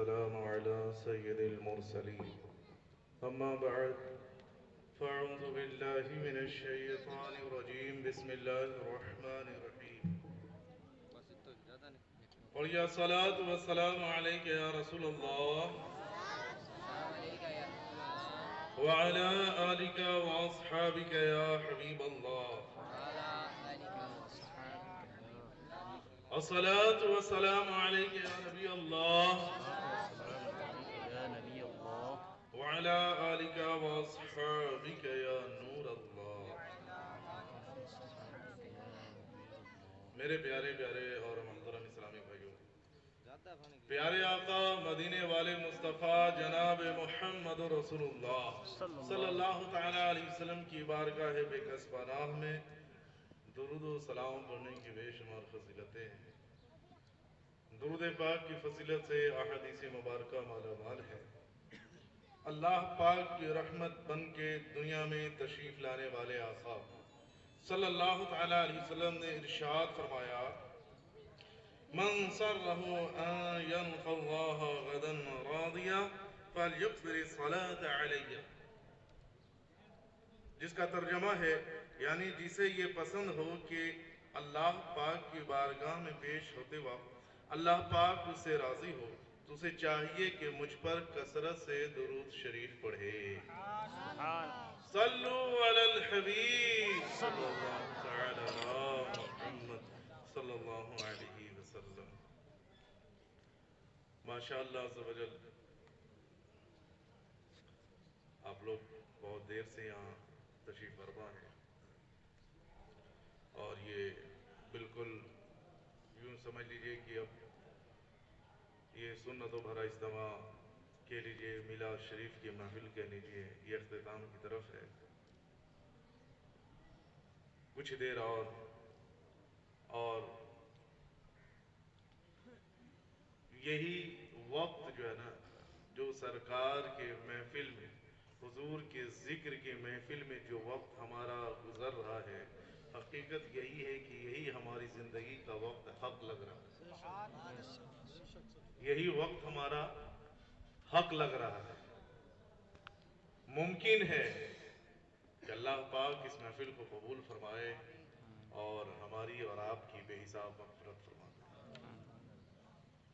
والسلام على سيد المرسلين أما بعد فأعوذ بالله من الشيطان الرجيم بسم الله الرحمن الرحيم اور یا صلاة والسلام علیک یا رسول اللہ وعلى آلك وأصحابك يا حبيب الله الصلاة والسلام عليك يا نبي الله وعلى آلك وأصحابك يا نور الله میرے پیارے اور محترم اسلامی بھائیوں، پیارے آقا مدینے والے مصطفیٰ جناب محمد رسول اللہ صلی اللہ تعالیٰ علیہ وسلم کی بارگاہ بے کس پناہ میں درود و سلام پڑھنے کی بے شمار فضیلتیں ہیں۔ درود پاک کی فضیلت سے احادیث مبارکہ مالا مال ہے۔ اللہ پاک کی رحمت بن کے دنیا میں تشریف لانے والے آقا صلی اللہ تعالیٰ علیہ وسلم نے ارشاد فرمایا، من سرہ ان ینقى اللہ غدا راضیا فلیکثر الصلاة علیہ، جس کا ترجمہ ہے یعنی جسے یہ پسند ہو کہ اللہ پاک کی بارگاہ میں پیش ہوتے وقت اللہ پاک اس سے راضی ہو تو اسے چاہیے کہ مجھ پر کثرت سے درود شریف پڑھے۔ صلو علی الحبیب صلی اللہ تعالی علی محمد صلی اللہ علیہ وسلم۔ ماشاءاللہ عز و جل، آپ لوگ بہت دیر سے یہاں تشریف فرما ہیں اور یہ بالکل یوں سمجھ لیجئے کہ اب یہ سنت و بھرا اجتماع کہہ لیجئے، میلاد شریف کی محفل کہہ لیجئے، یہ اختتام کی طرف ہے۔ کچھ دیر اور یہی وقت جو ہے نا، جو سرکار کے محفل میں، حضور کے ذکر کے محفل میں جو وقت ہمارا گزر رہا ہے، حقیقت یہی ہے کہ یہی ہماری زندگی کا وقت حق لگ رہا ہے، یہی وقت ہمارا حق لگ رہا ہے۔ ممکن ہے کہ اللہ پاک اس محفل کو قبول فرمائے اور ہماری اور آپ کی بے حساب مغفرت فرمائے،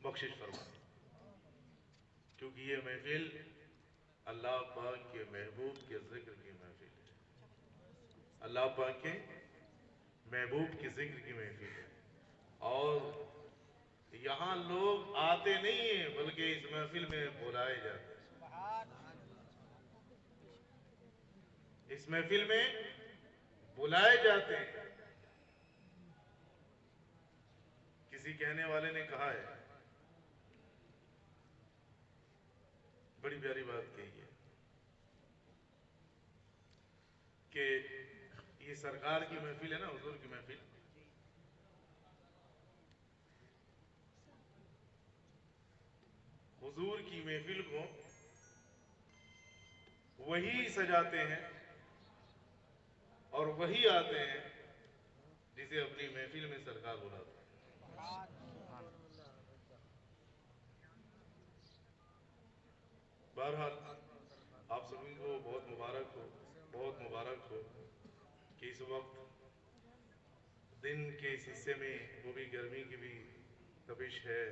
بخشش فرمائے، کیونکہ یہ محفل اللہ پاک کے محبوب کے ذکر کی محفل ہے، اللہ پاک کے محبوب کے ذکر کی محفل ہے، اور یہاں لوگ آتے نہیں ہیں بلکہ اس محفل میں بلائے جاتے ہیں۔ اس محفل میں بلائے جاتے ہیں۔ کسی کہنے والے نے کہا ہے، بڑی پیاری بات کہی ہے، کہ یہ سرکار کی محفل ہے نا، حضور کی محفل، حضور کی محفل کو وہی سجاتے ہیں اور وہی آتے ہیں جسے اپنی محفل میں سرکار بلاتے ہیں۔ بہرحال آپ سبھی کو بہت مبارک ہو کہ اس وقت دن کے اس حصے میں وہ بھی گرمی کی بھی تپش ہے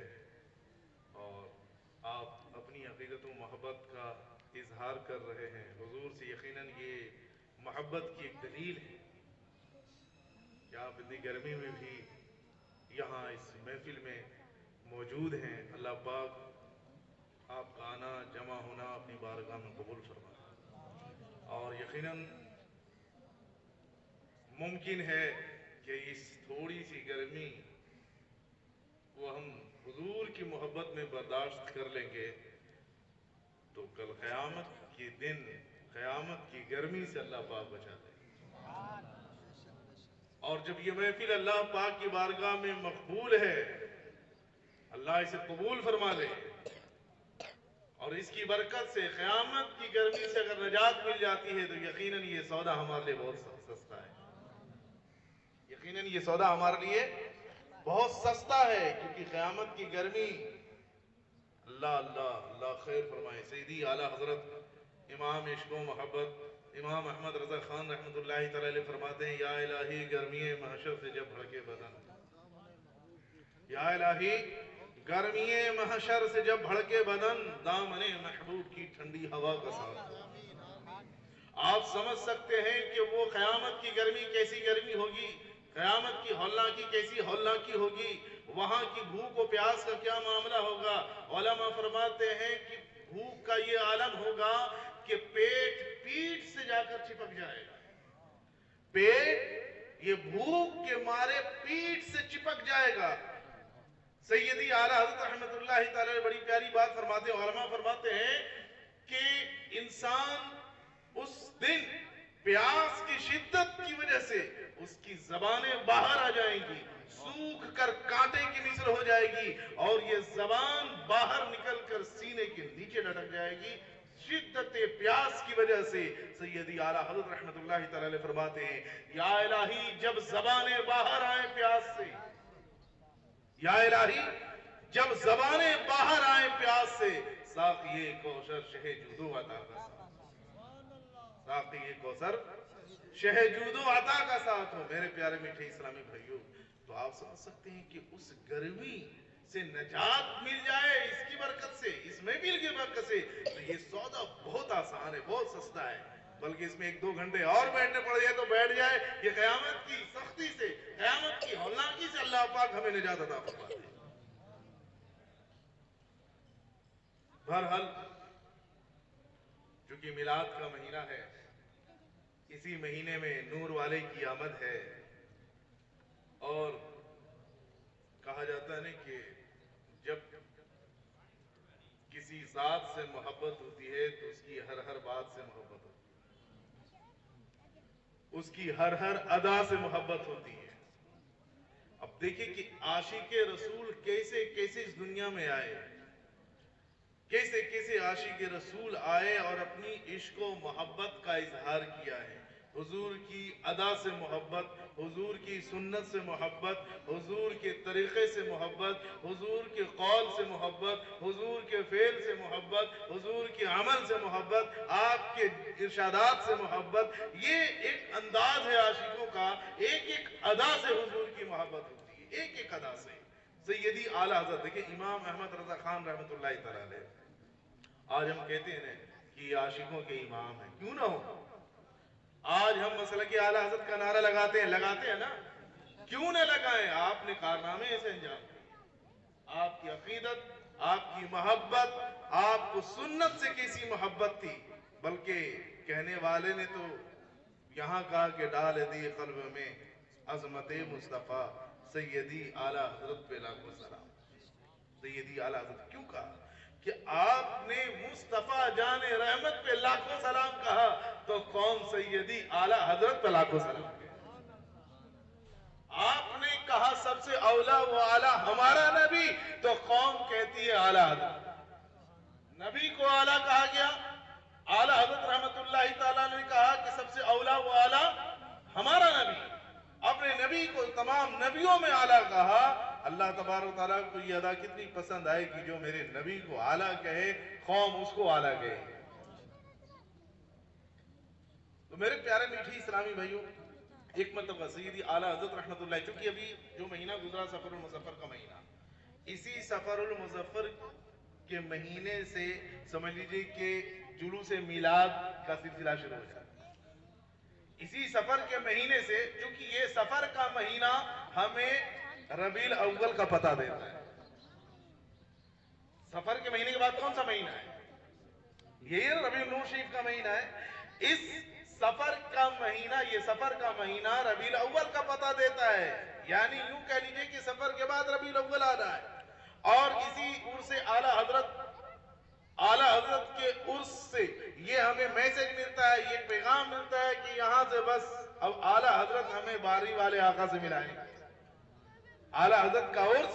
اور آپ اپنی عقیدت و محبت کا اظہار کر رہے ہیں حضور سے۔ یقیناً یہ محبت کی ایک دلیل ہے کہ آپ اتنی گرمی میں بھی یہاں اس محفل میں موجود ہیں۔ اللہ پاک آپ کا آنا جمع ہونا اپنی بارگاہ میں قبول فرمائے، اور یقیناً ممکن ہے کہ اس تھوڑی سی گرمی کو ہم حضور کی محبت میں برداشت کر لیں گے تو کل قیامت کے دن قیامت کی گرمی سے اللہ پاک بچا دے گا۔ اور جب یہ محفل اللہ پاک کی بارگاہ میں مقبول ہے، اللہ اسے قبول فرما لے اور اس کی برکت سے قیامت کی گرمی سے اگر نجات مل جاتی ہے تو یقیناً یہ سودا ہمارے لیے بہت سستا ہے، یقیناً یہ سودا ہمارے لیے بہت سستا ہے، کیونکہ قیامت کی گرمی اللہ اللہ اللہ خیر فرمائے سیدی اعلیٰ حضرت امام عشق و محبت امام احمد رضا خان رحمۃ اللہ تعالی علیہ فرماتے ہیں، یا الہی گرمی محشر سے جب بھڑکے بدن، یا الہی گرمی محشر سے جب بھڑکے بدن، دامن محبوب کی ٹھنڈی ہوا کا ساتھ دو۔ آپ سمجھ سکتے ہیں کہ وہ قیامت کی گرمی کیسی گرمی ہوگی، قیامت کی ہولناکی کیسی ہولناکی ہوگی، وہاں کی بھوک و پیاس کا کیا معاملہ ہوگا۔ علماء فرماتے ہیں کہ بھوک کا یہ عالم ہوگا کہ پیٹ پیٹ سے جا کر چپک جائے گا، پیٹ یہ بھوک کے مارے پیٹ سے چپک جائے گا۔ سیدی اعلیٰ حضرت رحمت اللہ تعالی بڑی پیاری بات فرماتے ہیں، علماء فرماتے ہیں کہ انسان اس دن پیاس کی شدت کی وجہ سے اس کی زبانیں باہر آ جائیں گی، سوکھ کر کانٹے کی مثل ہو جائے گی، اور یہ زبان باہر نکل کر سینے کے نیچے لٹک جائے گی شدت پیاس کی وجہ سے۔ سیدی اعلیٰ حضرت رحمت اللہ تعالی علیہ فرماتے ہیں، یا الہی جب زبانیں باہر آئیں پیاس سے، یا الہی جب زبانیں باہر آئیں پیاس سے، ساقی کوثر شہ جود و عطا کا ساتھ، ساقی کوثر شہ جود و عطا کا ساتھ ہو۔ میرے پیارے میٹھے اسلامی بھائیوں، تو آپ سمجھ سکتے ہیں کہ اس گرمی سے نجات مل جائے اس کی برکت سے، اس محفل کی برکت سے، تو یہ سودا بہت آسان ہے، بہت سستا ہے، بلکہ اس میں 1-2 گھنٹے اور بیٹھنے پڑ جائے تو بیٹھ جائے۔ یہ قیامت کی سختی سے، قیامت کی ہولناکی سے اللہ پاک ہمیں نجات عطا فرماتے ہیں۔ بہرحال چونکہ میلاد کا مہینہ ہے، اسی مہینے میں نور والے کی آمد ہے، اور کہا جاتا ہے کہ جب کسی ذات سے محبت ہوتی ہے تو اس کی ہر ہر بات سے محبت ہوتی ہے، اس کی ہر ہر ادا سے محبت ہوتی ہے۔ اب دیکھیں کہ عاشق رسول کیسے کیسے اس دنیا میں آئے، کیسے کیسے عاشق رسول آئے اور اپنی عشق و محبت کا اظہار کیا ہے۔ حضور کی ادا سے محبت، حضور کی سنت سے محبت، حضور کے طریقے سے محبت، حضور کے قول سے محبت، حضور کے فعل سے محبت، حضور کے عمل سے محبت، آپ کے ارشادات سے محبت، یہ ایک انداز ہے عاشقوں کا، ایک ایک ادا سے حضور کی محبت ہوتی ہے، ایک ایک ادا سے۔ سیدی اعلیٰ حضرت دیکھیں امام احمد رضا خان رحمت اللہ تعالی علیہ، آج ہم کہتے ہیں کہ یہ عاشقوں کے امام ہیں، کیوں نہ ہو؟ آج ہم مسلک اعلیٰ حضرت کا نعرہ لگاتے ہیں نا، کیوں نہ لگائیں؟ آپ نے کارنامے ایسے انجام دیے، آپ کی عقیدت، آپ کی محبت، آپ کو سنت سے کیسی محبت تھی، بلکہ کہنے والے نے تو یہاں کہا کہ ڈال دی قلب میں عظمت مصطفیٰ، سیدی اعلیٰ حضرت پہ لاکھوں سلام۔ سیدی اعلیٰ حضرت کیوں کہا کہ آپ نے مصطفیٰ جان رحمت پہ لاکھوں سلام کہا، تو کون سیدی اعلیٰ حضرت پہ لاکھوں سلام کہا؟ آپ نے کہا سب سے اولا و اعلیٰ ہمارا نبی، تو قوم کہتی ہے اعلیٰ حضرت۔ نبی کو اعلیٰ کہا گیا، اعلیٰ حضرت رحمت اللہ تعالیٰ نے کہا کہ سب سے اولا و اعلیٰ ہمارا نبی، اپنے نبی کو تمام نبیوں میں اعلیٰ کہا۔ اللہ تبارک و تعالیٰ کو یہ ادا کتنی پسند آئے کہ جو میرے نبی کو اعلیٰ کہے، قوم اس کو اعلیٰ کہے۔ تو میرے پیارے میٹھی اسلامی بھائیوں، ایک مرتبہ سیدی اعلیٰ حضرت رحمت اللہ، چونکہ ابھی جو مہینہ گزرا سفر المظفر کا مہینہ، اسی سفر المظفر کے مہینے سے سمجھ لیجئے کہ جلوس میلاد کا سلسلہ شروع ہو جاتا ہے۔ اسی سفر کے مہینے سے، چونکہ یہ سفر کا مہینہ ہمیں ربیع الاول کا پتہ دیتا ہے۔ سفر کے مہینے کے بعد کون سا مہینہ ہے؟ یہ ربیع النور شریف کا مہینہ ہے۔ اس سفر کا مہینہ، یہ سفر کا مہینہ ربیع الاول کا پتہ دیتا ہے، یعنی یوں کہہ لیجئے کہ سفر کے بعد ربیع الاول آ رہا ہے، اور اسی عرس اعلیٰ حضرت کے عرس سے یہ ہمیں میسج ملتا ہے، یہ پیغام ملتا ہے کہ یہاں سے بس اب اعلیٰ حضرت ہمیں باری والے آقا سے ملائیں گے۔ اعلیٰ حضرت کا عرس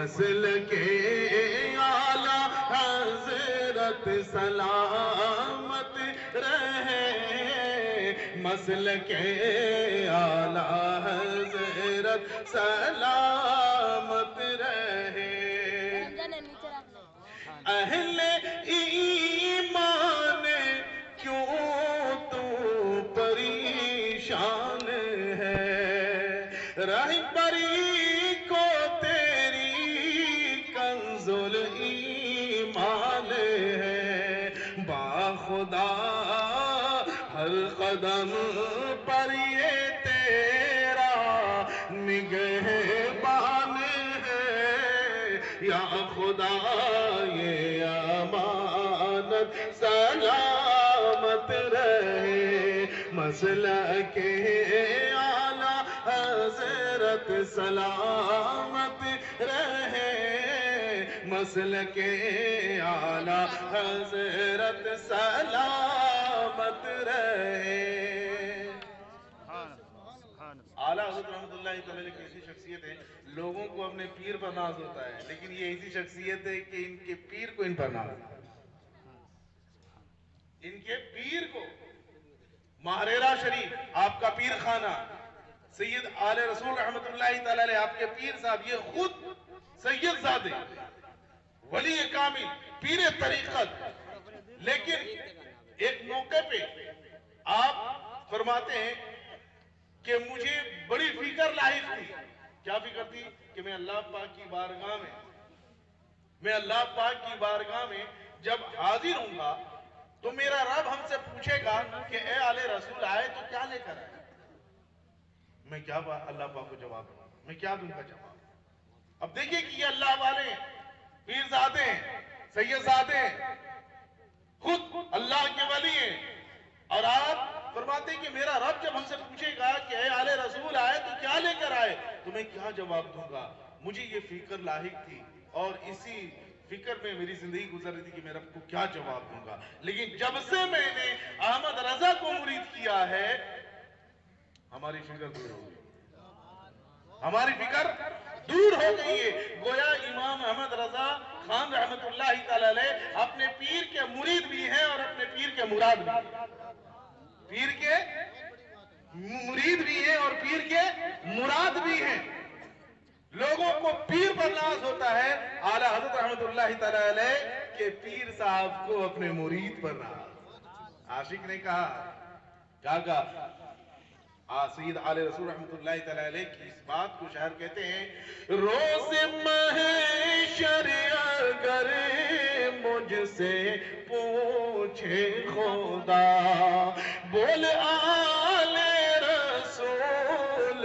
مسلک اعلیٰ حضرت سلامت رہے، مسلک اعلیٰ حضرت سلامت رہے۔ اہل ایمان کیوں تو پریشان ہے، رہبری کو تیری کنز الایمان ہے، باخدا ہر قدم پر یہ تیرا نگہبان ہے، یا خدا یہ امانت سلامت رہے، مسلک اعلیٰ حضرت سلامت رہے، مسلک اعلیٰ حضرت سلامت رہے۔ اعلیٰ حضرت رحمت اللہ تعالی کی ایسی شخصیت ہے، لوگوں کو اپنے پیر پر ناز ہوتا ہے، لیکن یہ ایسی شخصیت ہے کہ ان کے پیر کو ان پر ناز ہے، ان کے پیر کو۔ ماہریرہ شریف آپ کا پیر خانہ سید آل رسول رحمت اللہ تعالی علیہ، آپ کے پیر صاحب یہ خود سید زادے ولی کامل پیر طریقت، لیکن ایک موقع پہ آپ فرماتے ہیں کہ مجھے بڑی فکر لاحق تھی۔ کیا فکر تھی؟ کہ میں اللہ پاک کی بارگاہ میں جب حاضر ہوں گا تو میرا رب ہم سے پوچھے گا کہ اے آل رسول آئے تو کیا لے کر آئے؟ میں کیا اللہ پاک کو جواب دوں؟ میں کیا دوں گا جواب؟ اب دیکھیں کہ یہ اللہ والے ہیں، پیر زادے ہیں، سید زادے ہیں، خود اللہ کے ولی ہیں، اور آپ فرماتے ہیں کہ میرا رب جب ہم سے پوچھے گا کہ اے آل رسول آئے تو کیا لے کر آئے، تو میں کیا جواب دوں گا؟ مجھے یہ فکر لاحق تھی، اور اسی فکر میں میری زندگی گزر رہی تھی کہ میں رب کو کیا جواب دوں گا۔ لیکن جب سے میں نے احمد رضا کو مرید کیا ہے، ہماری فکر دور ہو گئی، ہماری فکر دور ہو گئی ہے۔ گویا امام احمد رضا خان رحمت اللہ تعالی علیہ اپنے پیر کے مرید بھی ہیں اور اپنے پیر کے مراد بھی ہیں، پیر کے مرید بھی ہیں اور پیر کے مراد بھی ہیں۔ لوگوں کو پیر پر ناز ہوتا ہے، اعلیٰ حضرت رحمت اللہ تعالی علیہ کہ پیر صاحب کو اپنے مرید پر ناز۔ عاشق نے کہا سید آل رسول رحمت اللہ تعالی علیہ کی اس بات کو شاعر کہتے ہیں، روز محشر اگر مجھ سے پوچھے خدا، بول آل رسول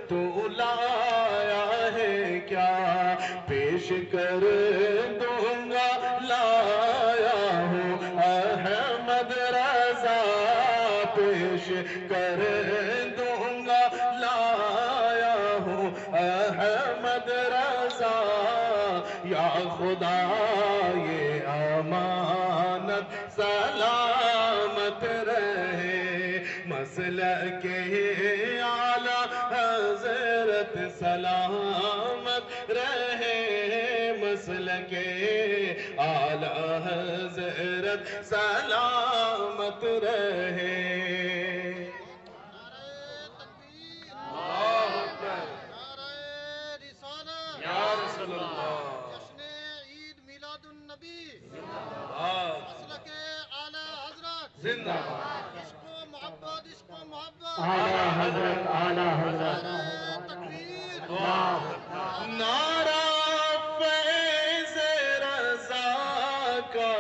تو لایا ہے کیا، پیش کر دوں گا لایا ہوں احمد رضا، پیش کر دوں گا لایا ہوں احمد رضا، یا خدا یہ امانت سلامت رہے، مسلک اعلیٰ حضرت سلامت رہے، مسلک اعلیٰ حضرت سلامت رہے۔ زندہ باد، عشق و محبت، عشق و محبت، اعلیٰ حضرت، اعلیٰ حضرت، نعرہ فیض رضا کا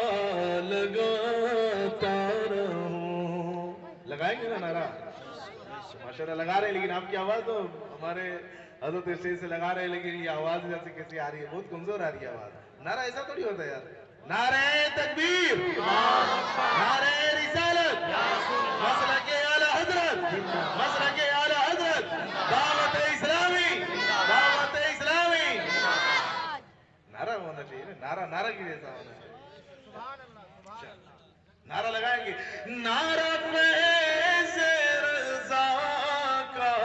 لگاتا رہوں۔ لگائیں گے نا نعرہ؟ ماشاءاللہ لگا رہے ہیں، لیکن آپ کی آواز تو ہمارے حضرت اسٹیج سے لگا رہے ہیں، لیکن یہ آواز جیسے کیسی آ رہی ہے، بہت کمزور آ رہی ہے آواز۔ نعرہ ایسا تھوڑی ہوتا ہے یار، نعرہ تکبیر، نعرہ رسالت، مسلک اعلیٰ حضرت، مسلک اعلیٰ حضرت، دعوت اسلامی، دعوت اسلامی، نعرہ ہونا چاہیے، نعرہ کی جیسا ہونا چاہیے۔ نعرہ لگائیں گے، نعرہ فیض رضا کا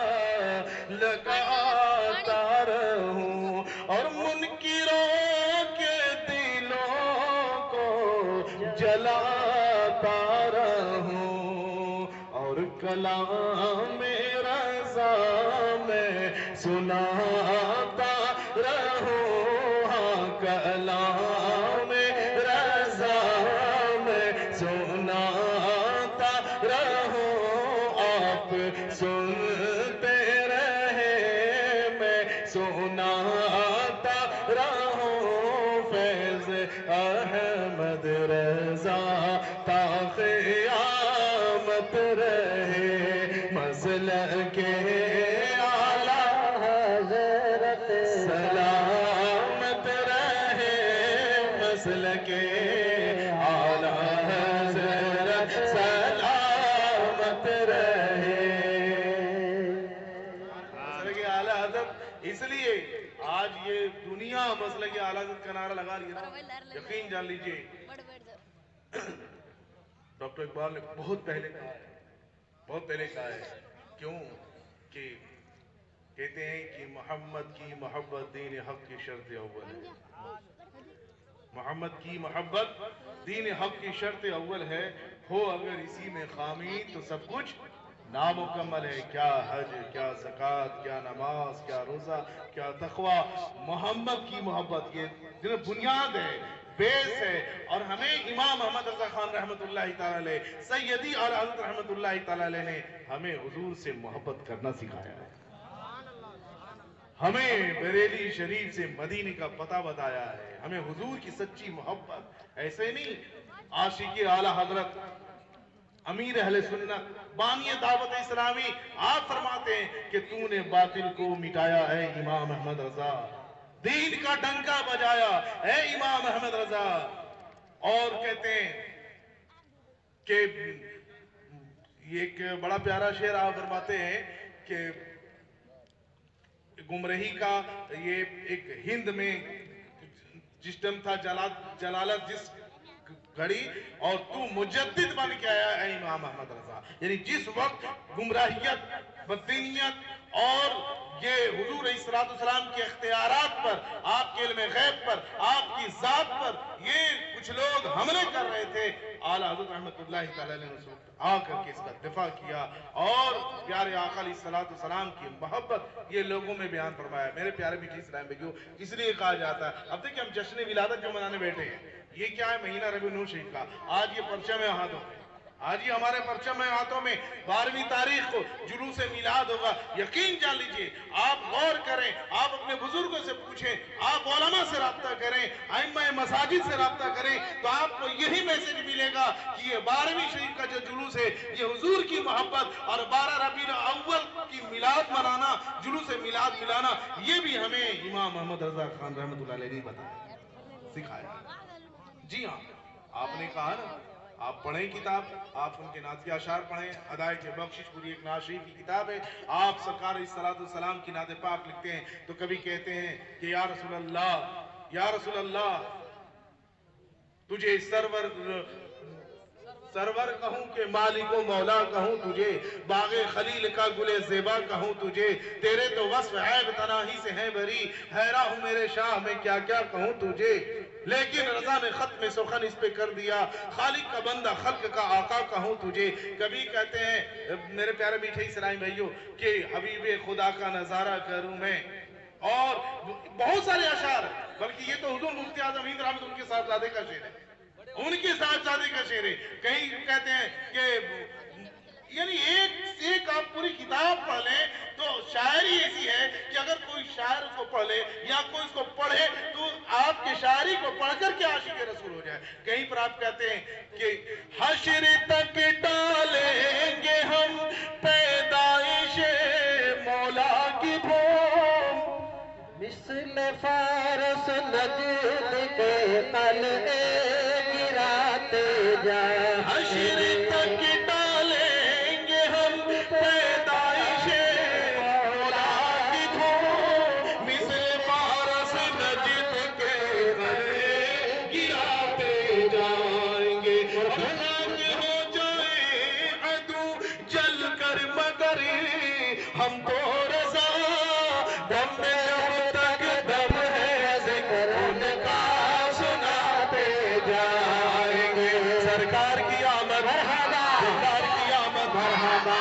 لگاتا رہوں، اور منکر کلام رضا میں سناتا رہوں، ہاں کلام رضا میں سناتا رہوں، آپ سنتے رہے میں سناتا رہوں، فیض احمد رضا تا قیامت رہے، مسلک اعلیٰ حضرت سلامت رہے، مسلک اعلیٰ حضرت سلامت رہے۔ مسلک اعلیٰ حضرت، اس لیے آج یہ دنیا مسلک اعلیٰ حضرت کا نعرہ لگا رہی ہے، یقین جان لیجئے ڈاکٹر اقبال نے بہت پہلے کہا ہے، کیوں کہ کہتے ہیں کہ محمد کی محبت دین حق کی شرط اول ہے، محمد کی محبت دین حق کی شرط اول ہے، ہو اگر اسی میں خامی تو سب کچھ نامکمل ہے، کیا حج، کیا زکوٰۃ، کیا نماز، کیا روزہ، کیا تقوی، محمد کی محبت یہ بنیاد ہے، بیس ہے۔ اور ہمیں امام محمد رضا خان رحمت اللہ تعالیٰ علیہ، سیدی اعلیٰ حضرت رحمت اللہ تعالیٰ علیہ نے ہمیں حضور سے محبت کرنا سکھایا ہے، ہمیں بریلی شریف سے مدینے کا پتہ بتایا ہے، ہمیں حضور کی سچی محبت، ایسے نہیں عاشق اعلیٰ حضرت امیر اہل سنت بانی دعوت اسلامی آپ فرماتے ہیں کہ تو نے باطل کو مٹایا ہے امام احمد رضا، دین کا ڈنکا بجایا اے امام احمد رضا۔ اور کہتے ہیں کہ یہ ایک بڑا پیارا شعر آپ فرماتے ہیں کہ گمرہی کا یہ ایک ہند میں جسٹم تھا جلالت جس گھڑی، اور تو مجدد بن کے آیا اے امام احمد رضا، یعنی جس وقت گمراہیت، بددینیت اور یہ حضور علیہ السلام کے اختیارات پر، آپ کے علم غیب پر، آپ کی ذات پر یہ کچھ لوگ حملے کر رہے تھے، اعلیٰ حضرت رحمت اللہ تعالیٰ نے آ کر کے اس کا دفاع کیا اور پیارے آقا علیہ السلام کی محبت یہ لوگوں میں بیان فرمایا۔ میرے پیارے میٹھے اسلام بھائیو، اس لیے کہا جاتا ہے، اب دیکھیں ہم جشن ولادت جو منانے بیٹھے ہیں، یہ کیا ہے؟ مہینہ ربیع الاول شریف کا، آج یہ پرچم ہے ہاتھوں میں، آج یہ ہمارے پرچم ہے ہاتھوں میں، 12ویں تاریخ کو جلوس میلاد ہوگا۔ یقین جان لیجئے، آپ غور کریں، آپ اپنے بزرگوں سے پوچھیں، آپ علماء سے رابطہ کریں، ائمہ مساجد سے رابطہ کریں، تو آپ کو یہی میسج ملے گا کہ یہ 12ویں شریف کا جو جلوس ہے، یہ حضور کی محبت اور 12 ربیع الاول کی میلاد منانا، جلوس میلاد ملانا، یہ بھی ہمیں امام محمد رضا خان رحمت اللہ علیہ نے بتایا، سکھایا۔ جی ہاں، آپ نے کہا نا، آپ پڑھیں کتاب، آپ ان کے نعتیہ اشعار پڑھیں، ہدایت بخشش پوری ایک نعت شریف کی کتاب ہے، آپ سرکار علیہ السلام کی نعت پاک لکھتے ہیں تو کبھی کہتے ہیں کہ یا رسول اللہ تجھے سرور کہوں کہ مالک و مولا کہوں تجھے، باغ خلیل کا گل زیبا کہوں تجھے، تیرے تو وصف عیب تناہی سے ہیں بری، حیران ہوں میرے شاہ میں کیا کیا کہوں تجھے، لیکن رضا نے ختم سخن اس پہ کر دیا، خالق کا بندہ خلق کا آقا کہوں تجھے۔ کبھی کہتے ہیں میرے پیارے میٹھے اسلامی بھائیو کہ حبیب خدا کا نظارہ کروں میں، اور بہت سارے اشعار، بلکہ یہ تو حضور مفتی اعظم ہند رحمت ان کے صاحبزادے کا شعر ہے، ان کے صاحبزادے کا شعر ہے۔ کہیں کہتے ہیں کہ یعنی ایک آپ پوری کتاب پڑھ لیں تو شاعری ایسی ہے کہ اگر کوئی شاعر اس کو پڑھ لے یا کوئی اس کو پڑھے تو آپ کے شاعری کو پڑھ کر کے عاشق رسول ہو جائے۔ کہیں پر آپ کہتے ہیں کہ حشر تک ڈالیں گے ہم پیدائش مولا کی بھوم، مثل فارس نجد کے قلعے گراتے جائیں، حشر تک ڈالیں گے ہم پیدائش مولا کی دھوم، مثل فارس نجد کے قلعے گراتے جائیں گے، ہلاک ہو جائیں عدو جل کر مگر ہم تو رضا، دم میں جب تک دم ہے ذکر ان کا سناتے جائیں گے۔ سرکار کی آمد، سرکار کی آمد، مرحبا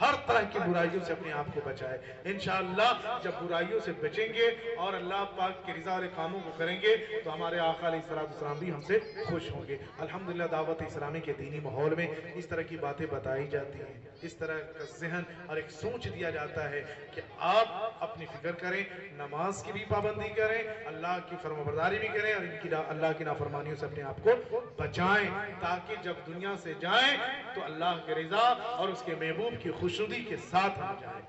ہر طرح کی برائیوں سے اپنے آپ کو بچائے. انشاءاللہ جب برائیوں سے بچیں گے اور اللہ پاک کے رضا والے کاموں کو کریں گے تو ہمارے آقا علیہ السلام بھی ہم سے خوش ہوں گے. الحمدللہ دعوت اسلامی کے دینی ماحول میں اس طرح کی باتیں بتائی جاتی ہیں, اس طرح کا ذہن اور ایک سوچ دیا جاتا ہے کہ آپ اپنی فکر کریں, نماز کی بھی پابندی کریں, اللہ کی فرمانبرداری بھی کریں, اور ان کی اللہ کی نافرمانیوں سے اپنے آپ کو بچائیں, تاکہ جب دنیا سے جائیں تو اللہ کے رضا اور اس کے محبوب کی خوشنودی کے ساتھ ہم جائیں.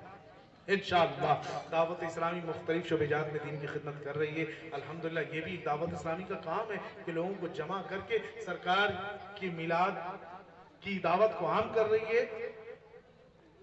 انشاءاللہ دعوت اسلامی مختلف شعبات میں دین کی خدمت کر رہی ہے. الحمدللہ یہ بھی دعوت اسلامی کا کام ہے کہ لوگوں کو جمع کر کے سرکار کی میلاد کی دعوت کو عام کر رہی ہے.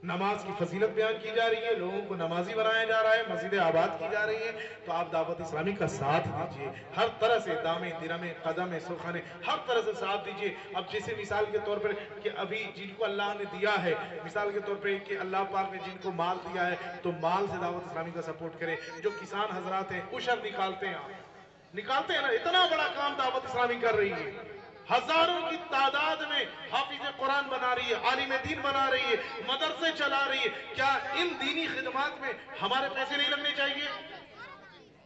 نماز کی فضیلت بیان کی جا رہی ہے, لوگوں کو نمازی بنایا جا رہا ہے, مسجدیں آباد کی جا رہی ہیں. تو آپ دعوت اسلامی کا ساتھ دیجئے, ہر طرح سے دامے درمے قدمے سخنے ہر طرح سے ساتھ دیجئے. اب جیسے مثال کے طور پر کہ ابھی جن کو اللہ نے دیا ہے, مثال کے طور پر کہ اللہ پاک نے جن کو مال دیا ہے تو مال سے دعوت اسلامی کا سپورٹ کرے. جو کسان حضرات ہیں عشر نکالتے ہیں, آپ نکالتے ہیں نا, اتنا بڑا کام دعوت اسلامی کر رہی ہے. ہزاروں کی تعداد میں حافظ قرآن بنا رہی ہے, عالم دین بنا رہی ہے, مدرسے چلا رہی ہے. کیا ان دینی خدمات میں ہمارے پیسے نہیں لگنے چاہیے؟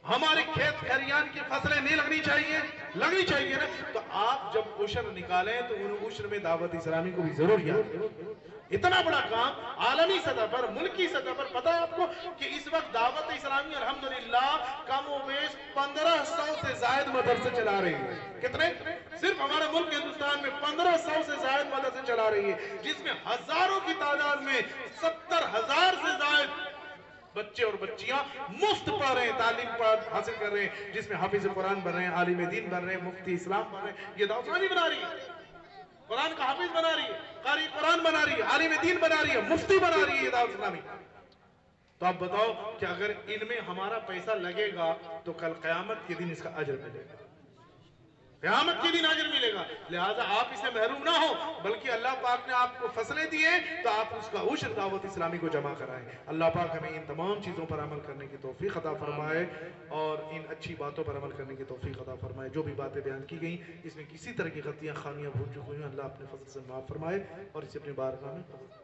ہمارے کھیت کھلیان کی فصلیں نہیں لگنی چاہیے؟ لگنی چاہیے نا. تو آپ جب عشر نکالیں تو ان عشر میں دعوت اسلامی کو بھی ضرور یاد کریں. اتنا بڑا کام عالمی سطح پر, ملکی سطح پر. پتہ ہے آپ کو کہ اس وقت دعوت اسلامی الحمدللہ کم و بیش 1500 سے زائد مدرسے چلا رہی ہے. کتنے؟ صرف ہمارا ملک ہندوستان میں 1500 سے زائد مدرسے چلا رہی ہے, جس میں ہزاروں کی تعداد میں 70,000 سے زائد بچے اور بچیاں مفت پڑھ رہے ہیں, تعلیم حاصل کر رہے ہیں, جس میں حافظ قرآن بن رہے ہیں, عالم دین بن رہے ہیں, مفتی اسلام بن رہے ہیں. یہ دعوت اسلامی بنا رہی ہے, قرآن کا حافظ بنا رہی ہے, قاری قرآن بنا رہی ہے, عالم دین بنا رہی ہے, مفتی بنا رہی ہے یہ دعوت اسلامی. تو آپ بتاؤ کہ اگر ان میں ہمارا پیسہ لگے گا تو کل قیامت کے دن اس کا اجر ملے گا, قیامت کے دن اجر ملے گا. لہٰذا آپ اسے محروم نہ ہو, بلکہ اللہ پاک نے آپ کو فصلیں دی ہیں تو آپ اس کا عشر دعوت اسلامی کو جمع کرائیں. اللہ پاک ہمیں ان تمام چیزوں پر عمل کرنے کی توفیق عطا فرمائے اور ان اچھی باتوں پر عمل کرنے کی توفیق عطا فرمائے. جو بھی باتیں بیان کی گئیں اس میں کسی طرح کی غلطیاں خامیاں بھول چکی ہوئی ہیں, اللہ اپنے فضل سے معاف فرمائے اور اسے اپنے بارگاہ میں